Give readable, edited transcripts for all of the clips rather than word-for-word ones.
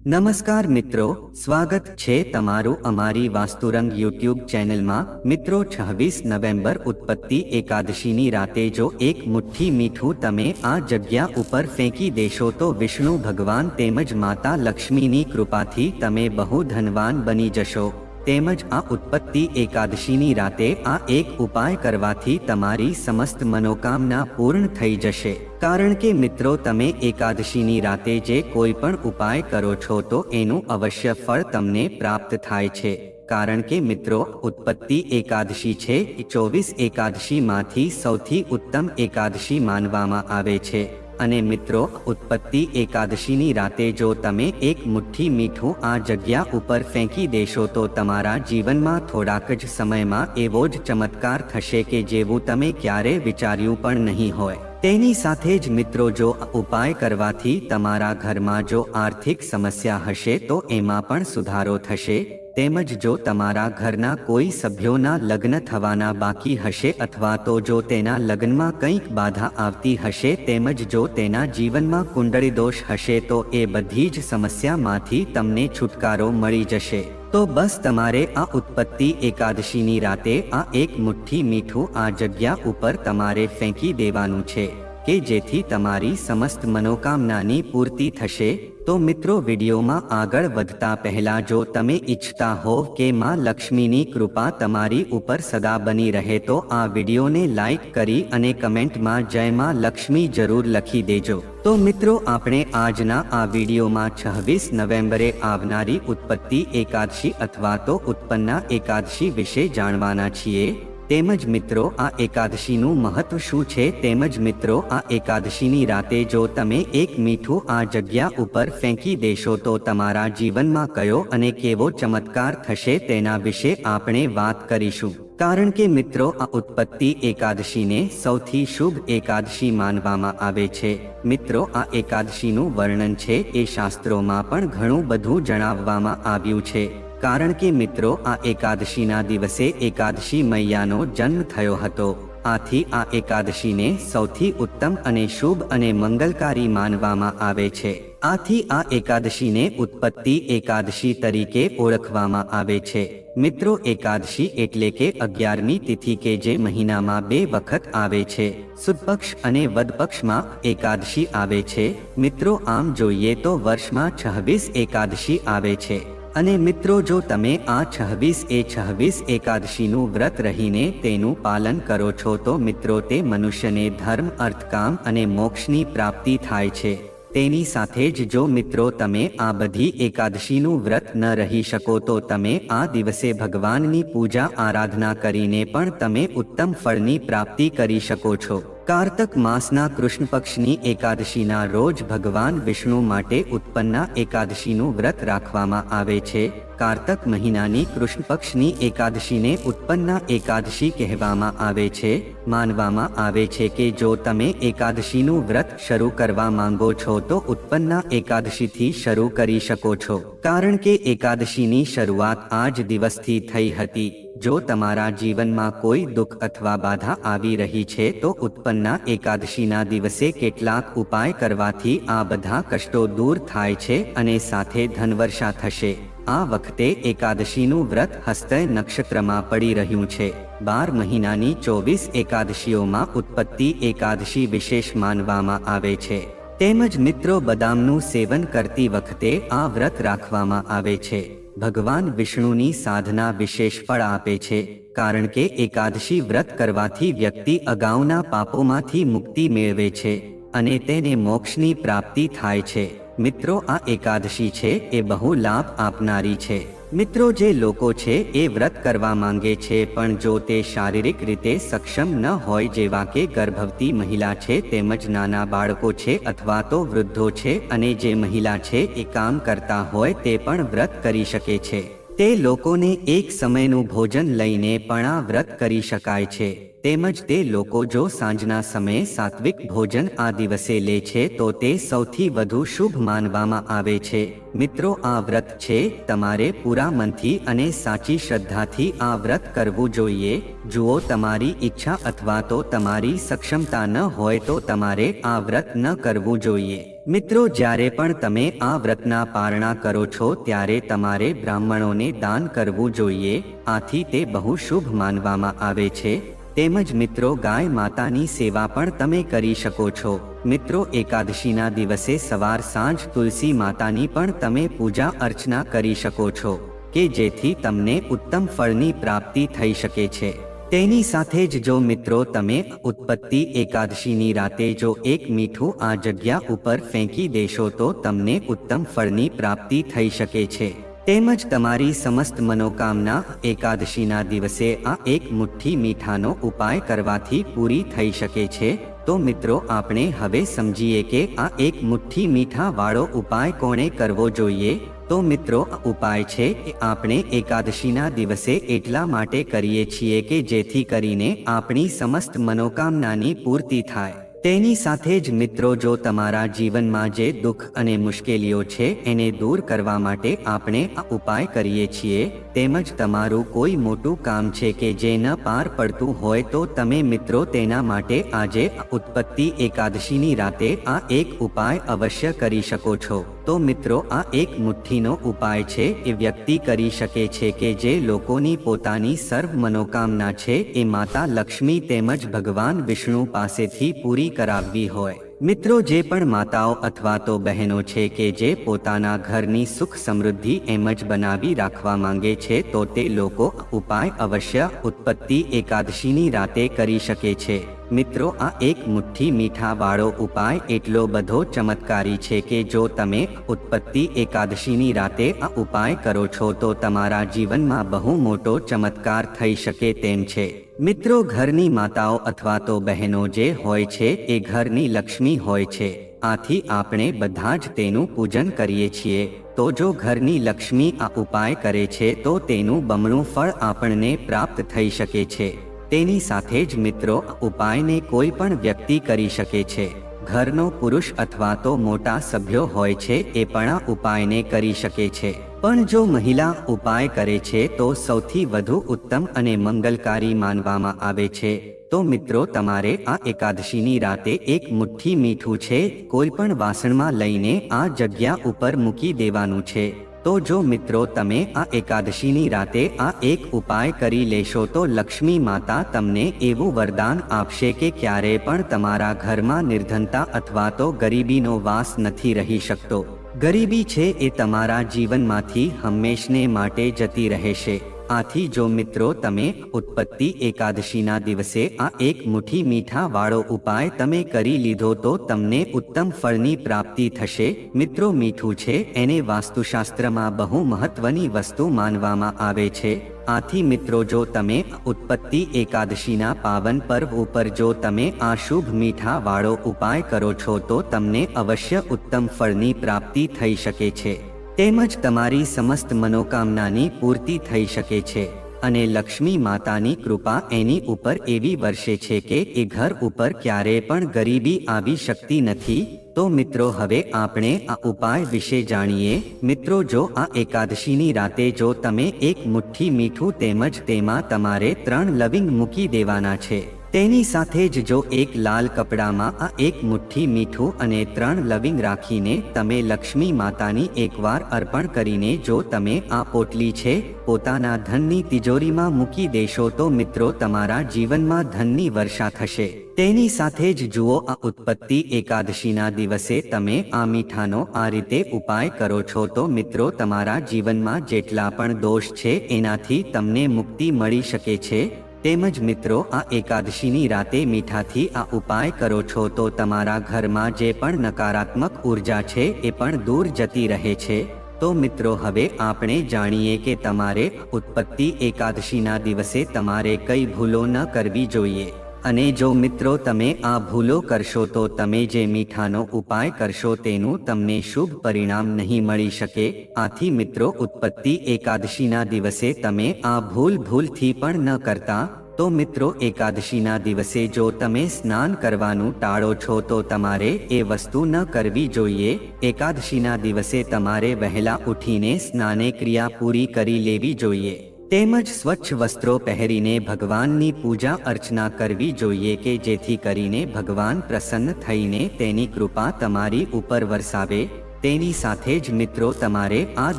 નમસ્કાર મિત્રો, સ્વાગત છે તમારું અમારી વાસ્તુરંગ યુટ્યુબ ચેનલમાં। મિત્રો 26 નવેમ્બર ઉત્પત્તિ એકાદશીની રાતે જો એક મુઠ્ઠી મીઠું તમે આ જગ્યા ઉપર ફેંકી દેશો તો વિષ્ણુ ભગવાન તેમજ માતા લક્ષ્મીની કૃપાથી તમે બહુ ધનવાન બની જશો। તેમજ આ ઉત્પત્તિ એકાદશીની રાતે આ એક ઉપાય કરવાથી તમારી સમસ્ત મનોકામના પૂર્ણ થઈ જશે। કારણ કે મિત્રો તમે એકાદશીની રાતે જે કોઈ પણ ઉપાય કરો છો તો એનું અવશ્ય ફળ તમને પ્રાપ્ત થાય છે। કારણ કે મિત્રો ઉત્પત્તિ એકાદશી છે એ 24 એકાદશીમાંથી સૌથી ઉત્તમ એકાદશી માનવામાં આવે છે। અને મિત્રો ઉત્પત્તિ એકાદશીની રાતે જો તમે એક મુઠ્ઠી મીઠું આ જગ્યા ઉપર ફેંકી દેશો તો તમારા જીવનમાં થોડાક જ સમયમાં એવો જ ચમત્કાર થશે કે જેવું તમે ક્યારે વિચાર્યું પણ નહીં હોય। તેની સાથે જ મિત્રો જો આ ઉપાય કરવાથી તમારા ઘરમાં જો આર્થિક સમસ્યા હશે તો એમાં પણ સુધારો થશે। તેમજ જો તમારા ઘરના કોઈ સભ્યોના લગ્ન થવાના બાકી હશે અથવા તો જો તેના લગ્નમાં કંઈક બાધા આવતી હશે તેમજ જો તેના જીવનમાં કુંડળી દોષ હશે તો એ બધી જ સમસ્યામાંથી તમને છુટકારો મળી જશે। તો બસ તમારે આ ઉત્પત્તિ એકાદશીની રાતે આ એક મુઠ્ઠી મીઠું આ જગ્યા ઉપર તમારે ફેંકી દેવાનું છે કે જેથી તમારી સમસ્ત મનોકામનાની પૂર્તિ થશે। તો મિત્રો વિડીયોમાં આગળ વધતા પહેલા જો તમે ઈચ્છતા હોવ કે માં લક્ષ્મીની કૃપા તમારી ઉપર સદા બની રહે તો આ વિડીયોને લાઈક કરી અને કમેન્ટમાં જય માં લક્ષ્મી જરૂર લખી દેજો। તો મિત્રો આપણે આજના આ વિડીયોમાં 26 નવેમ્બરે આવનારી ઉત્પત્તિ એકાદશી અથવા તો ઉત્પન્ના એકાદશી વિશે જાણવાના છીએ। તેમજ મિત્રો આ એકાદશીનું મહત્વ શું છે તેમજ મિત્રો આ એકાદશીની રાતે જો તમે એક મીઠું આ જગ્યા ઉપર ફેંકી દેશો તો તમારા જીવનમાં કયો અને કેવો ચમત્કાર થશે તેના વિશે આપણે વાત કરીશું। કારણ કે મિત્રો આ ઉત્પત્તિ એકાદશીને સૌથી શુભ એકાદશી માનવામાં આવે છે। મિત્રો આ એકાદશીનું વર્ણન છે એ શાસ્ત્રોમાં પણ ઘણું બધું જણાવવામાં આવ્યું છે। કારણ કે મિત્રો આ એકાદશીના દિવસે એકાદશી મૈયાનો જન્મ થયો હતો। આથી આ એકાદશીને સૌથી ઉત્તમ અને શુભ અને મંગલકારી માનવામાં આવે છે। આથી આ એકાદશીને ઉત્પત્તિ એકાદશી તરીકે ઓળખવામાં આવે છે। મિત્રો એકાદશી એટલે કે 11મી તિથિ કે જે મહિનામાં 2 વખત આવે છે, સુદ પક્ષ અને વદ પક્ષમાં એકાદશી આવે છે। મિત્રો આમ જોઈએ તો વર્ષમાં 26 એકાદશી આવે છે। અને મિત્રો જો તમે આ 26 એકાદશીનું વ્રત રહીને તેનું પાલન કરો છો તો મિત્રો તે મનુષ્યને ધર્મ અર્થ કામ અને મોક્ષની પ્રાપ્તિ થાય છે। તેની સાથે જ જો મિત્રો તમે આ બધી એકાદશીનું વ્રત ન રહી શકો તો તમે આ દિવસે ભગવાનની પૂજા આરાધના કરીને પણ તમે ઉત્તમ ફળની પ્રાપ્તિ કરી શકો છો। કાર્તક માસના કૃષ્ણ પક્ષની એકાદશીના રોજ ભગવાન વિષ્ણુ માટે ઉત્પન્ના એકાદશીનું વ્રત રાખવામાં આવે છે। કાર્તક મહિનાની કૃષ્ણ પક્ષની એકાદશીને ઉત્પન્ના એકાદશી કહેવામાં આવે છે। માનવામાં આવે છે કે જો તમે એકાદશીનું વ્રત શરૂ કરવા માંગો છો તો ઉત્પન્ના એકાદશીથી શરૂ કરી શકો છો। કારણ કે એકાદશીની શરૂઆત આ જ દિવસથી થઈ હતી। જો તમારા જીવનમાં કોઈ દુઃખ અથવા બાધા આવી રહી છે તો ઉત્પન્ના એકાદશીના દિવસે કેટલાક ઉપાય કરવાથી આ બધા કષ્ટો દૂર થાય છે અને સાથે ધનવર્ષા થશે। આ વખતે એકાદશીનું વ્રત હસ્તય નક્ષત્રમાં પડી રહ્યું છે। 12 મહિનાની 24 એકાદશીઓમાં ઉત્પત્તિ એકાદશી વિશેષ માનવામાં આવે છે। તેમજ મિત્રો બદામનું સેવન કરતી વખતે આ વ્રત રાખવામાં આવે છે। ભગવાન વિષ્ણુની સાધના વિશેષ ફળ આપે છે। કારણ કે એકાદશી વ્રત કરવાથી વ્યક્તિ અગાઉના પાપોમાંથી મુક્તિ મેળવે છે અને તેને મોક્ષની પ્રાપ્તિ થાય છે। મિત્રો આ એકાદશી છે એ બહુ લાભ આપનારી છે। મિત્રો જે લોકો છે એ વ્રત કરવા માંગે છે પણ જો તે શારીરિક રીતે સક્ષમ ન હોય જેવા કે ગર્ભવતી મહિલા છે તેમજ નાના બાળકો છે અથવા તો વૃદ્ધો છે અને જે મહિલા છે એ કામ કરતા હોય તે પણ વ્રત કરી શકે છે। તે લોકોને એક સમયનું ભોજન લઈને પણ આ વ્રત કરી શકાય છે। તેમજ તે લોકો જો સાંજના સમયે સાત્વિક ભોજન આ દિવસે લે છે તો તે સૌથી વધુ શુભ માનવામાં આવે છે। મિત્રો, આ વ્રત છે તમારે પૂરા મનથી અને સાચી શ્રદ્ધાથી આ વ્રત કરવું જોઈએ। જુઓ, તમારી ઈચ્છા અથવા તો તમારી સક્ષમતા ન હોય તો તમારે આ વ્રત ન કરવું જોઈએ। મિત્રો, જ્યારે પણ તમે આ વ્રતના પારણા કરો છો ત્યારે તમારે બ્રાહ્મણોને દાન કરવું જોઈએ। આથી તે બહુ શુભ માનવામાં આવે છે। તેમજ મિત્રો, ગાય માતાની સેવા પણ તમે કરી શકો છો। મિત્રો, એકાદશીના દિવસે સવાર સાંજ તુલસી માતાની પણ તમે પૂજા અર્ચના કરી શકો છો કે જેથી તમને ઉત્તમ ફળની પ્રાપ્તિ થઈ શકે છે। તેની સાથે જ જો મિત્રો તમે ઉત્પત્તિ એકાદશીની રાતે જો એક મીઠું આ જગ્યા ઉપર ફેંકી દેશો તો તમને ઉત્તમ ફળની પ્રાપ્તિ થઈ શકે છે। તેમજ તમારી સમસ્ત મનોકામના એકાદશીના દિવસે આ એક મુઠ્ઠી મીઠાનો ઉપાય કરવાથી પૂરી થઈ શકે છે। તો મિત્રો, આપણે હવે સમજીએ કે આ એક મુઠ્ઠી મીઠા વાળો ઉપાય કોણે કરવો જોઈએ। તો મિત્રો, આ ઉપાય છે એ આપણે એકાદશીના દિવસે એટલા માટે કરીએ છીએ કે જેથી કરીને આપણી સમસ્ત મનોકામનાની પૂર્તિ થાય। તેની સાથે જ મિત્રો, જો તમારા જીવનમાં જે દુઃખ અને મુશ્કેલીઓ છે એને દૂર કરવા માટે આપણે આ ઉપાય કરીએ છીએ। તેમજ તમારું કોઈ મોટું કામ છે કે જે ન પાર પડતું હોય તો તમે મિત્રો તેના માટે આજે ઉત્પત્તિ એકાદશીની રાતે આ એક ઉપાય અવશ્ય કરી શકો છો। તો મિત્રો, આ એક મુઠ્ઠીનો ઉપાય છે એ વ્યક્તિ કરી શકે છે કે જે લોકોની પોતાની સર્વ મનોકામના છે એ માતા લક્ષ્મી તેમજ ભગવાન વિષ્ણુ પાસેથી પૂરી કરાવવી હોય। મિત્રો, જે પણ માતાઓ અથવા તો બહેનો છે કે જે પોતાના ઘરની સુખ સમૃદ્ધિ એમ જ બનાવી રાખવા માંગે છે તો તે લોકો ઉપાય અવશ્ય ઉત્પત્તિ એકાદશીની રાતે કરી શકે છે। મિત્રો, આ એક મુઠ્ઠી મીઠા વાળો ઉપાય એટલો બધો ચમત્કારી છે કે જો તમે ઉત્પત્તિ એકાદશીની રાતે આ ઉપાય કરો છો તો તમારા જીવનમાં બહુ મોટો ચમત્કાર થઈ શકે તેમ છે। મિત્રો, ઘરની માતાઓ અથવા તો બહેનો જે હોય છે એ ઘરની લક્ષ્મી હોય છે। આથી આપણે બધા જ તેનું પૂજન કરીએ છીએ। તો જો ઘરની લક્ષ્મી આ ઉપાય કરે છે તો તેનું બમણું ફળ આપણને પ્રાપ્ત થઈ શકે છે। તેની સાથે જ મિત્રો, ઉપાયને કોઈ પણ વ્યક્તિ કરી શકે છે। ઘરનો પુરુષ અથવા તો મોટા સભ્યો હોય છે એ પણ આ ઉપાયને કરી શકે છે। પણ જો મહિલા ઉપાય કરે છે તો સૌથી વધુ ઉત્તમ અને મંગલકારી માનવામાં આવે છે। તો મિત્રો, તમારે આ એકાદશીની રાતે એક મુઠ્ઠી મીઠું છે કોઈ પણ વાસણમાં લઈને આ જગ્યા ઉપર મૂકી દેવાનું છે। તો જો મિત્રો તમે આ એકાદશીની રાતે આ એક ઉપાય કરી લેશો તો લક્ષ્મી માતા તમને એવું વરદાન આપશે કે ક્યારેય પણ તમારા ઘરમાં નિર્ધનતા અથવા તો ગરીબીનો વાસ નથી રહી શકતો। ગરીબી છે એ તમારા જીવનમાંથી હંમેશને માટે જતી રહેશે। આથી જો મિત્રો તમે ઉત્પત્તિ એકાદશીના દિવસે આ એક મુઠ્ઠી મીઠા વાળો ઉપાય તમે કરી લીધો તો તમને ઉત્તમ ફળની પ્રાપ્તિ થશે। મિત્રો, મીઠું છે એને વાસ્તુશાસ્ત્રમાં બહુ મહત્વની વસ્તુ માનવામાં આવે છે। આથી મિત્રો, જો તમે ઉત્પત્તિ એકાદશીના પાવન પર્વ ઉપર જો તમે આ શુભ મીઠા વાળો ઉપાય કરો છો તો તમને અવશ્ય ઉત્તમ ફળની પ્રાપ્તિ થઈ શકે છે। તેમજ તમારી સમસ્ત મનોકામનાની પૂર્તિ થઈ શકે છે અને લક્ષ્મી માતાની કૃપા એની ઉપર એવી વર્ષે છે કે એ ઘર ઉપર ક્યારેય પણ ગરીબી આવી શકતી નથી। તો મિત્રો, હવે આપણે આ ઉપાય વિશે જાણીએ। મિત્રો, જો આ એકાદશીની રાતે જો તમે એક મુઠ્ઠી મીઠું તેમજ તેમાં તમારે 3 લવિંગ મૂકી દેવાના છે। તેની સાથે જ જો એક લાલ કપડામાં આ એક મુઠ્ઠી મીઠું અને 3 લવિંગ રાખીને તમે લક્ષ્મી માતાની એકવાર અર્પણ કરીને જો તમે આ પોટલી છે પોતાના ધનની તિજોરીમાં મૂકી દેશો તો મિત્રો તમારા જીવનમાં ધનની વર્ષા થશે। તેની સાથે જ જુઓ, આ ઉત્પત્તિ એકાદશીના દિવસે તમે આ મીઠાનો આ રીતે ઉપાય કરો છો તો મિત્રો તમારા જીવનમાં જેટલા પણ દોષ છે એનાથી તમને મુક્તિ મળી શકે છે। તેમજ મિત્રો, આ એકાદશીની રાતે મીઠાથી આ ઉપાય કરો છો તો તમારા ઘરમાં જે પણ નકારાત્મક ઉર્જા છે એ પણ દૂર જતી રહે છે। તો મિત્રો, હવે આપણે જાણીએ કે તમારે ઉત્પત્તિ એકાદશીના દિવસે તમારે કઈ ભૂલો ન કરવી જોઈએ। અને જો મિત્રો તમે આ ભૂલો કરશો તો તમે જે મીઠાનો ઉપાય કરશો તેનું તમને શુભ પરિણામ નહીં મળી શકે। આથી મિત્રો, ઉત્પત્તિ એકાદશીના દિવસે તમે આ ભૂલથી પણ ન કરતા। તો મિત્રો, એકાદશીના દિવસે જો તમે સ્નાન કરવાનું ટાળો છો તો તમારે એ વસ્તુ ન કરવી જોઈએ. એકાદશીના દિવસે તમારે વહેલા ઉઠીને સ્નાને ક્રિયા પૂરી કરી લેવી જોઈએ. તેમજ સ્વચ્છ વસ્ત્રો પહેરીને ભગવાનની પૂજા અર્ચના કરવી જોઈએ કે જેથી કરીને ભગવાન પ્રસન્ન થઈને તેની કૃપા તમારી ઉપર વરસાવે. તેની સાથે જ મિત્રો, તમારે આ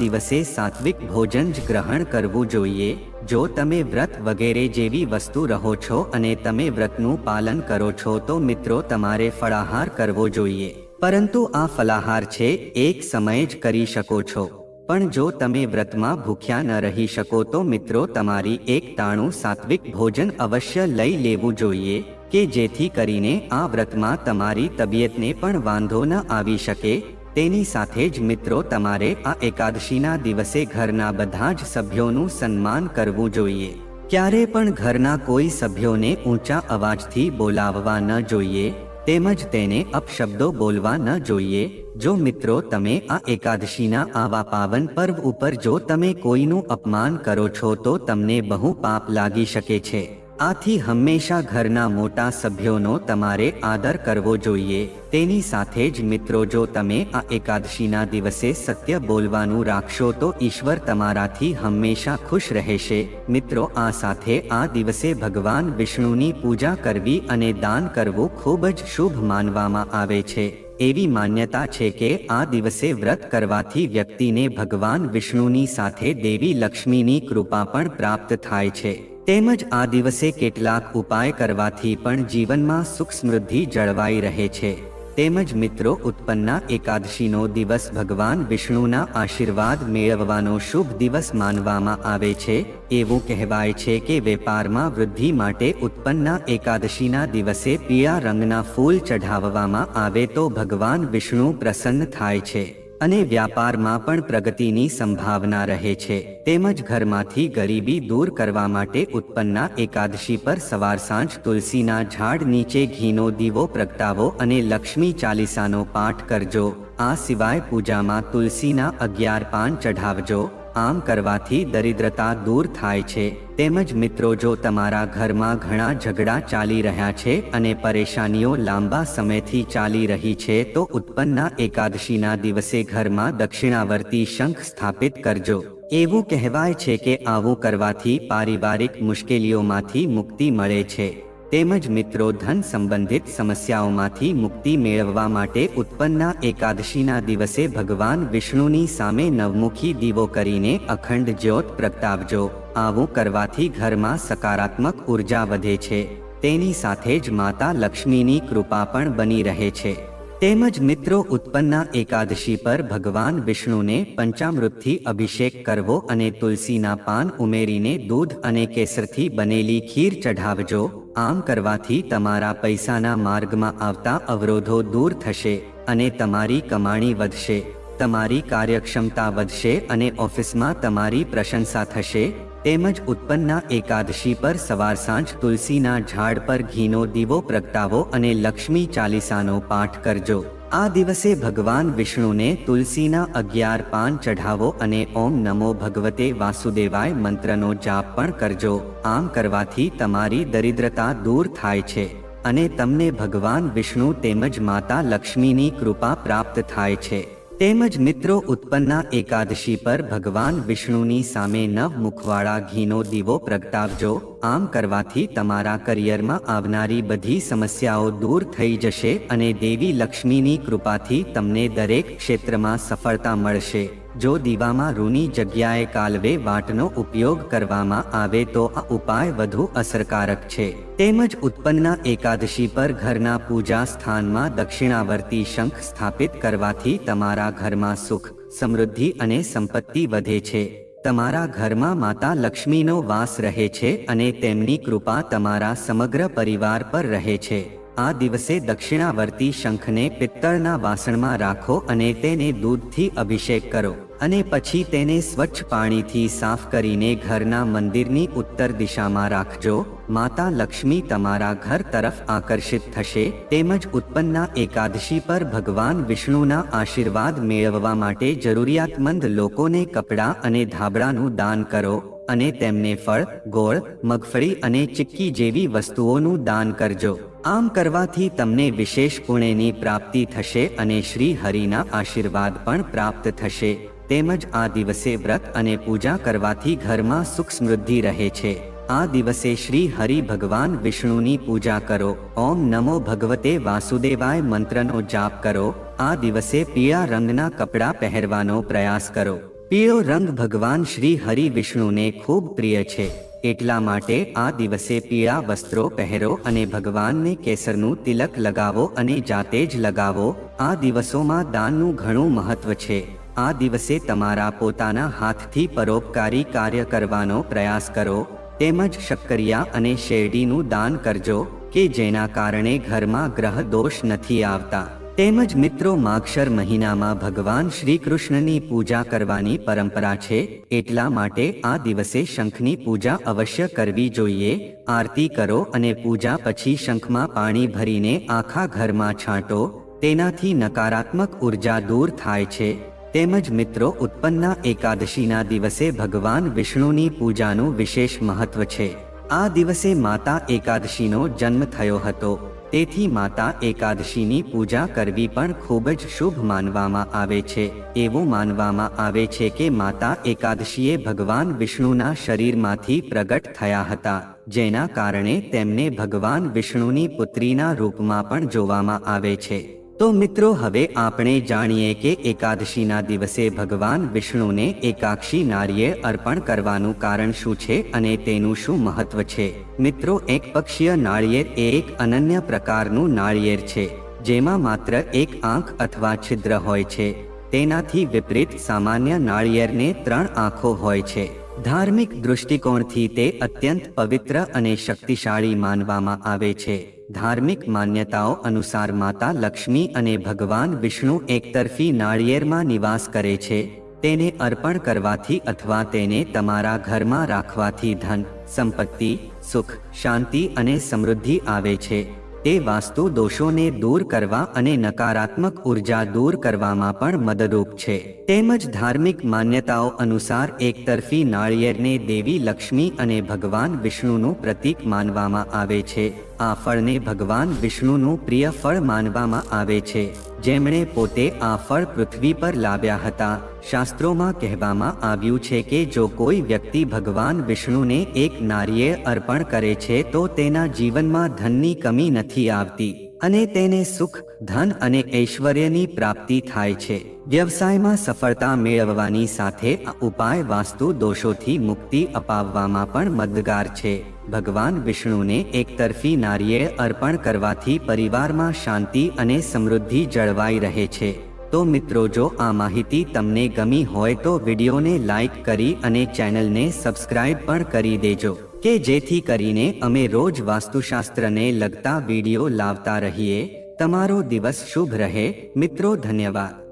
દિવસે સાત્વિક ભોજન જ ગ્રહણ કરવું જોઈએ. જો તમે વ્રત વગેરે જેવી વસ્તુ રહો છો અને તમે વ્રતનું પાલન કરો છો તો મિત્રો તમારે ફળાહાર કરવો જોઈએ. પરંતુ આ ફલાહાર છે એક સમયે જ કરી શકો છો. પણ જો તમે વ્રતમાં ભૂખ્યા ન રહી શકો તો મિત્રો તમારી એક ટાણું સાત્વિક ભોજન અવશ્ય લઈ લેવું જોઈએ કે જેથી કરીને આ વ્રતમાં તમારી તબિયતને પણ વાંધો ન આવી શકે. તેની સાથે જ મિત્રો, તમારે આ એકાદશીના દિવસે ઘરના બધા જ સભ્યોનું સન્માન કરવું જોઈએ. ક્યારે પણ ઘરના કોઈ સભ્યોને ઊંચા અવાજથી બોલાવવા ન જોઈએ તેમજ તેને અપશબ્દો બોલવા ન જોઈએ. જો મિત્રો, તમે આ એકાદશીના આવા પાવન પર્વ ઉપર જો તમે કોઈનું અપમાન કરો છો તો તમને બહુ પાપ લાગી શકે છે. આથી હંમેશા ઘરના મોટા સભ્યોનો તમારે આદર કરવો જોઈએ. તેની સાથે જ મિત્રો, જો તમે આ એકાદશીના દિવસે સત્ય બોલવાનું રાખશો તો ઈશ્વર તમારાથી હંમેશા ખુશ રહેશે. મિત્રો, આ સાથે આ દિવસે ભગવાન વિષ્ણુની પૂજા કરવી અને દાન કરવું ખૂબ જ શુભ માનવામાં આવે છે. એવી માન્યતા છે કે આ દિવસે વ્રત કરવાથી વ્યક્તિને ભગવાન વિષ્ણુની સાથે દેવી લક્ષ્મીની કૃપા પણ પ્રાપ્ત થાય છે. તેમજ આ દિવસે કેટલાક ઉપાય કરવાથી પણ જીવનમાં સુખ સમૃદ્ધિ જળવાઈ રહે છે. તેમજ મિત્રો, ઉત્પન્ના એકાદશીનો દિવસ ભગવાન વિષ્ણુના આશીર્વાદ મેળવવાનો શુભ દિવસ માનવામાં આવે છે. એવું કહેવાય છે કે વેપારમાં વૃદ્ધિ માટે ઉત્પન્ના એકાદશીના દિવસે પીળા રંગના ફૂલ ચઢાવવામાં આવે તો ભગવાન વિષ્ણુ પ્રસન્ન થાય છે અને વ્યાપારમાં પણ પ્રગતિની સંભાવના રહે છે. તેમજ ઘરમાંથી ગરીબી દૂર કરવા માટે ઉત્પન્ના એકાદશી પર સવાર સાંજ તુલસીના ઝાડ નીચે ઘીનો દીવો પ્રગટાવો અને લક્ષ્મી ચાલીસાનો પાઠ કરજો. આ સિવાય પૂજામાં તુલસીના 11 પાન ચઢાવજો. આમ કરવાથી દરિદ્રતા દૂર થાય છે. તેમજ મિત્રો, જો તમારા ઘરમાં ઘણા ઝઘડા ચાલી રહ્યા છે અને પરેશાનીઓ લાંબા સમયથી ચાલી રહી છે તો ઉત્પન્ના એકાદશીના દિવસે ઘરમાં દક્ષિણાવર્તી શંખ સ્થાપિત કરજો. એવું કહેવાય છે કે આવું કરવાથી પારિવારિક મુશ્કેલીઓમાંથી મુક્તિ મળે છે. તેમજ મિત્રો, ધન સંબંધિત સમસ્યાઓમાંથી મુક્તિ મેળવવા માટે ઉત્પન્ના એકાદશીના દિવસે ભગવાન વિષ્ણુની સામે નવમુખી દીવો કરીને અખંડ જ્યોત પ્રગટાવજો. આવું કરવાથી ઘરમાં સકારાત્મક ઉર્જા વધે છે. તેની સાથે જ માતા લક્ષ્મીની કૃપા પણ બની રહે છે. તેમજ મિત્રો, ઉત્પન્ના એકાદશી પર ભગવાન વિષ્ણુને પંચામૃતથી અભિષેક કરવો અને તુલસીના પાન ઉમેરીને દૂધ અને કેસરથી બનેલી ખીર ચઢાવજો. આમ કરવાથી તમારા પૈસાના માર્ગમાં આવતા અવરોધો દૂર થશે અને તમારી કમાણી વધશે, તમારી કાર્યક્ષમતા વધશે અને ઓફિસમાં તમારી પ્રશંસા થશે. તેમજ ઉત્પન્ના એકાદશી પર સવાર સાંજ તુલસીના ઝાડ પર ઘીનો દીવો પ્રગટાવો અને લક્ષ્મી ચાલીસાનો પાઠ કરજો. આ દિવસે ભગવાન વિષ્ણુને તુલસીના 11 પાન ચઢાવો અને ઓમ નમો ભગવતે વાસુદેવાય મંત્રનો જાપ પણ કરજો. આમ કરવાથી તમારી દરિદ્રતા દૂર થાય છે અને તમને ભગવાન વિષ્ણુ તેમજ માતા લક્ષ્મીની કૃપા પ્રાપ્ત થાય છે. તેમજ મિત્રો, ઉત્પન્ના એકાદશી પર ભગવાન વિષ્ણુની સામે 9 મુખવાળા ઘીનો દીવો પ્રગટાવજો. આમ કરવાથી તમારા કરિયરમાં આવનારી બધી સમસ્યાઓ દૂર થઈ જશે અને દેવી લક્ષ્મીની કૃપાથી તમને દરેક ક્ષેત્રમાં સફળતા મળશે. જો દીવામાં રૂની જગ્યાએ કાલવે વાટનો ઉપયોગ કરવામાં આવે તો આ ઉપાય વધુ અસરકારક છે. તેમજ ઉત્પન્ના એકાદશી પર ઘરના પૂજા સ્થાનમાં દક્ષિણાવર્તી શંખ સ્થાપિત કરવાથી તમારા ઘરમાં સુખ, સમૃદ્ધિ અને સંપત્તિ વધે છે. તમારા ઘરમાં માતા લક્ષ્મીનો વાસ રહે છે અને તેમની કૃપા તમારા સમગ્ર પરિવાર પર રહે છે. આ દિવસે દક્ષિણાવર્તી શંખને પિત્તળના વાસણમાં રાખો અને તેને દૂધથી અભિષેક કરો અને પછી તેને સ્વચ્છ પાણીથી સાફ કરીને ઘરના મંદિરની ઉત્તર દિશામાં રાખજો. માતા લક્ષ્મી તમારા ઘર તરફ આકર્ષિત થશે. તેમજ ઉત્પન્ના એકાદશી પર ભગવાન વિષ્ણુના આશીર્વાદ મેળવવા માટે જરૂરિયાતમંદ લોકોને કપડાં અને ધાબળાનું દાન કરો અને તેમને ફળ, ગોળ, મગફળી અને ચિક્કી જેવી વસ્તુઓનું દાન કરજો. આમ કરવાથી તમને વિશેષ પુણ્યની પ્રાપ્તિ થશે અને શ્રી હરિના આશીર્વાદ પણ પ્રાપ્ત થશે. તેમજ આ દિવસે વ્રત અને પૂજા કરવાથી ઘરમાં સુખ સમૃદ્ધિ રહે છે. આ દિવસે શ્રી હરિ ભગવાન વિષ્ણુની પૂજા કરો. ઓમ નમો ભગવતે વાસુદેવાય મંત્રનો જાપ કરો. આ દિવસે પીળા રંગના કપડાં પહેરવાનો પ્રયાસ કરો. પીળો રંગ ભગવાન શ્રી હરિ વિષ્ણુને ખૂબ પ્રિય છે. એટલા માટે આ દિવસે પીળા વસ્ત્રો પહેરો અને ભગવાનને કેસરનું તિલક લગાવો અને જાતે જ લગાવો. આ દિવસોમાં દાનનું ઘણું મહત્વ છે. આ દિવસે તમારા પોતાના હાથથી પરોપકારી કાર્ય કરવાનો પ્રયાસ કરો. તેમજ શક્કરિયા અને શેરડીનું દાન કરજો કે જેના કારણે ઘરમાં ગ્રહ દોષ નથી આવતા. તેમજ મિત્રો, માગશર મહિનામાં ભગવાન શ્રી કૃષ્ણની પૂજા કરવાની પરંપરા છે. એટલા માટે આ દિવસે શંખની પૂજા અવશ્ય કરવી જોઈએ. આરતી કરો અને પૂજા પછી શંખમાં પાણી ભરીને આખા ઘરમાં છાંટો. તેનાથી નકારાત્મક ઉર્જા દૂર થાય છે. તેમજ મિત્રો, ઉત્પન્ના એકાદશીના દિવસે ભગવાન વિષ્ણુની પૂજાનું વિશેષ મહત્વ છે. આ દિવસે માતા એકાદશીનો જન્મ થયો હતો. તેથી માતા એકાદશીની પૂજા કરવી પણ ખૂબ જ શુભ માનવામાં આવે છે. એવું માનવામાં આવે છે કે માતા એકાદશીએ ભગવાન વિષ્ણુના શરીરમાંથી પ્રગટ થયા હતા, જેના કારણે તેમને ભગવાન વિષ્ણુની પુત્રીના રૂપમાં પણ જોવામાં આવે છે. તો મિત્રો, હવે આપણે જાણીએ કે એકાદશીના દિવસે ભગવાન વિષ્ણુને એકાક્ષી નારિયેળ અર્પણ કરવાનું કારણ શું છે અને તેનું શું મહત્વ છે. મિત્રો, એક પક્ષીય નાળિયેર એ એક અનન્ય પ્રકારનું નાળિયેર છે, જેમાં માત્ર એક આંખ અથવા છિદ્ર હોય છે. તેનાથી વિપરીત સામાન્ય નાળિયેરને 3 આંખો હોય છે. ધાર્મિક દૃષ્ટિકોણથી તે અત્યંત પવિત્ર અને શક્તિશાળી માનવામાં આવે છે. ધાર્મિક માન્યતાઓ અનુસાર માતા લક્ષ્મી અને ભગવાન વિષ્ણુ એકતરફી નાળિયેરમાં નિવાસ કરે છે. તેને અર્પણ કરવાથી અથવા તેને તમારા ઘરમાં રાખવાથી ધન, સંપત્તિ, સુખ, શાંતિ અને સમૃદ્ધિ આવે છે. તે વાસ્તુ દોષોને દૂર કરવા અને નકારાત્મક ઉર્જા દૂર કરવામાં પણ મદદરૂપ છે. તેમજ ધાર્મિક માન્યતાઓ અનુસાર એકતરફી નાળિયેરને દેવી લક્ષ્મી અને ભગવાન વિષ્ણુનું પ્રતીક માનવામાં આવે છે. આ ફળને ભગવાન વિષ્ણુનું પ્રિય ફળ માનવામાં આવે છે, જેમણે પોતે આ ફળ પૃથ્વી પર લાવ્યા હતા. શાસ્ત્રોમાં કહેવામાં આવ્યું છે કે જો કોઈ વ્યક્તિ ભગવાન વિષ્ણુને એક નારિયેળ અર્પણ કરે છે તો તેના જીવનમાં ધનની કમી નથી આવતી અને તેને સુખ, ધન અને ઐશ્વર્યની પ્રાપ્તિ થાય છે. વ્યવસાયમાં સફળતા મેળવવાની સાથે આ ઉપાય વાસ્તુ દોષોથી મુક્તિ અપાવવામાં પણ મદદગાર છે. ભગવાન વિષ્ણુને એકતરફી નારિયેળ અર્પણ કરવાથી પરિવારમાં શાંતિ અને સમૃદ્ધિ જળવાઈ રહે છે. તો મિત્રો, જો આ માહિતી તમને ગમી હોય તો વિડીયોને લાઈક કરી અને ચેનલને સબસ્ક્રાઇબ પણ કરી દેજો કે જેથી કરીને અમે રોજ વાસ્તુશાસ્ત્રને લગતા વિડીયો લાવતા રહીએ. તમારો દિવસ શુભ રહે. મિત્રો, ધન્યવાદ.